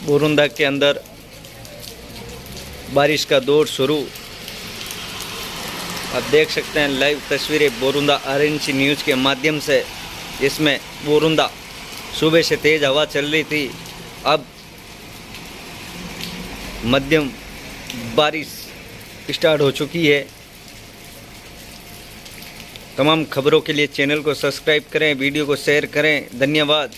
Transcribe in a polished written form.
बोरुंदा के अंदर बारिश का दौर शुरू। आप देख सकते हैं लाइव तस्वीरें बोरुंदा आरएनसी न्यूज़ के माध्यम से। इसमें बोरुंदा सुबह से तेज़ हवा चल रही थी, अब मध्यम बारिश स्टार्ट हो चुकी है। तमाम खबरों के लिए चैनल को सब्सक्राइब करें, वीडियो को शेयर करें। धन्यवाद।